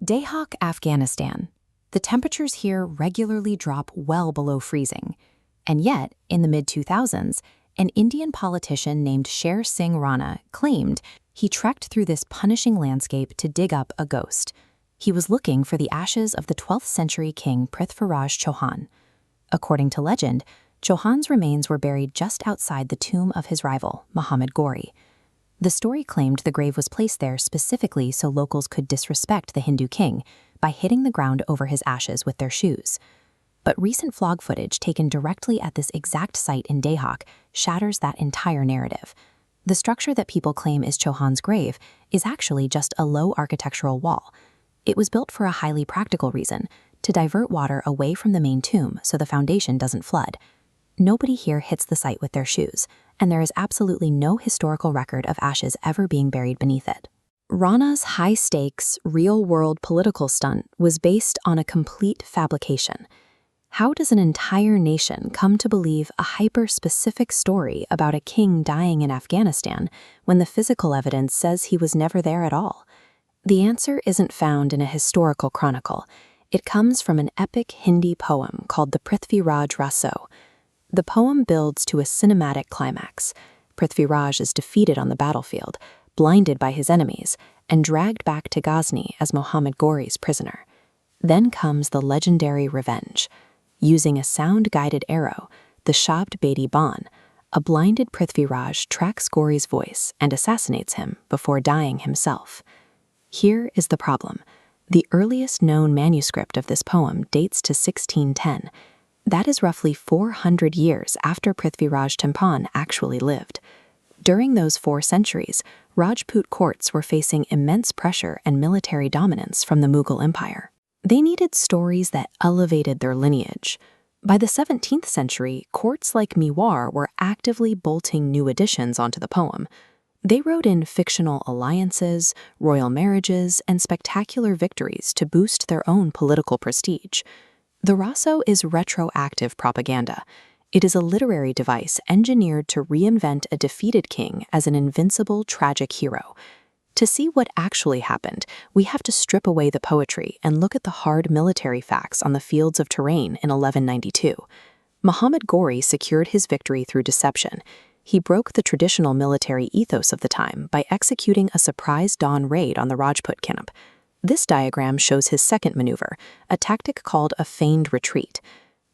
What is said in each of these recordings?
Dahak, Afghanistan. The temperatures here regularly drop well below freezing. And yet, in the mid-2000s, an Indian politician named Sher Singh Rana claimed he trekked through this punishing landscape to dig up a ghost. He was looking for the ashes of the 12th century king Prithviraj Chauhan. According to legend, Chauhan's remains were buried just outside the tomb of his rival, Muhammad Ghori. The story claimed the grave was placed there specifically so locals could disrespect the Hindu king by hitting the ground over his ashes with their shoes. But recent vlog footage taken directly at this exact site in Dahak shatters that entire narrative. The structure that people claim is Chauhan's grave is actually just a low architectural wall. It was built for a highly practical reason, to divert water away from the main tomb so the foundation doesn't flood. Nobody here hits the site with their shoes, and there is absolutely no historical record of ashes ever being buried beneath it. Rana's high-stakes, real-world political stunt was based on a complete fabrication. How does an entire nation come to believe a hyper-specific story about a king dying in Afghanistan when the physical evidence says he was never there at all? The answer isn't found in a historical chronicle. It comes from an epic Hindi poem called the Prithviraj Raso. The poem builds to a cinematic climax. Prithviraj is defeated on the battlefield, blinded by his enemies, and dragged back to Ghazni as Muhammad Ghori's prisoner. Then comes the legendary revenge. Using a sound-guided arrow, the Shabd Bedi Ban, a blinded Prithviraj tracks Ghori's voice and assassinates him before dying himself. Here is the problem. The earliest known manuscript of this poem dates to 1610. That is roughly 400 years after Prithviraj Chauhan actually lived. During those 4 centuries, Rajput courts were facing immense pressure and military dominance from the Mughal Empire. They needed stories that elevated their lineage. By the 17th century, courts like Mewar were actively bolting new additions onto the poem. They wrote in fictional alliances, royal marriages, and spectacular victories to boost their own political prestige. The Raso is retroactive propaganda. It is a literary device engineered to reinvent a defeated king as an invincible, tragic hero. To see what actually happened, we have to strip away the poetry and look at the hard military facts on the fields of Terrain in 1192. Muhammad Ghori secured his victory through deception. He broke the traditional military ethos of the time by executing a surprise dawn raid on the Rajput camp. This diagram shows his second maneuver, a tactic called a feigned retreat.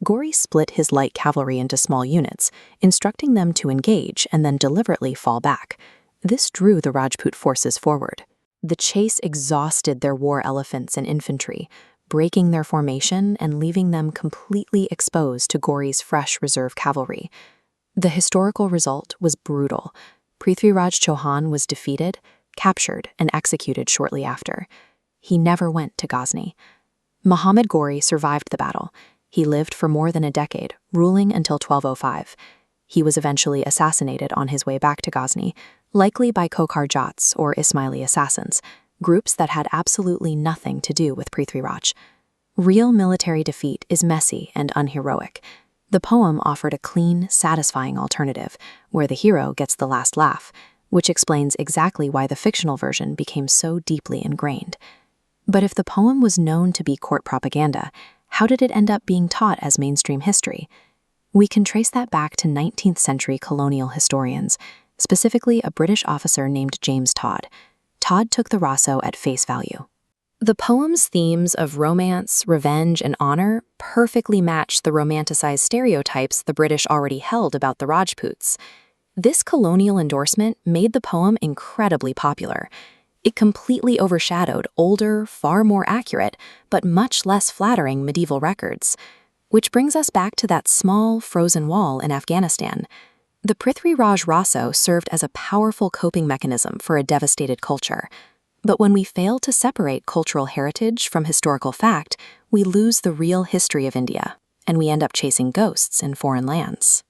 Ghori split his light cavalry into small units, instructing them to engage and then deliberately fall back. This drew the Rajput forces forward. The chase exhausted their war elephants and infantry, breaking their formation and leaving them completely exposed to Ghori's fresh reserve cavalry. The historical result was brutal. Prithviraj Chauhan was defeated, captured, and executed shortly after. He never went to Ghazni. Muhammad Ghori survived the battle. He lived for more than a decade, ruling until 1205. He was eventually assassinated on his way back to Ghazni, likely by Khokhar Jats or Ismaili assassins, groups that had absolutely nothing to do with Prithviraj. Real military defeat is messy and unheroic. The poem offered a clean, satisfying alternative, where the hero gets the last laugh, which explains exactly why the fictional version became so deeply ingrained. But if the poem was known to be court propaganda, how did it end up being taught as mainstream history? We can trace that back to 19th century colonial historians, specifically a British officer named James Todd. Todd took the Raso at face value. The poem's themes of romance, revenge, and honor perfectly match the romanticized stereotypes the British already held about the Rajputs. This colonial endorsement made the poem incredibly popular. It completely overshadowed older, far more accurate, but much less flattering medieval records. Which brings us back to that small, frozen wall in Afghanistan. The Prithviraj Raso served as a powerful coping mechanism for a devastated culture. But when we fail to separate cultural heritage from historical fact, we lose the real history of India, and we end up chasing ghosts in foreign lands.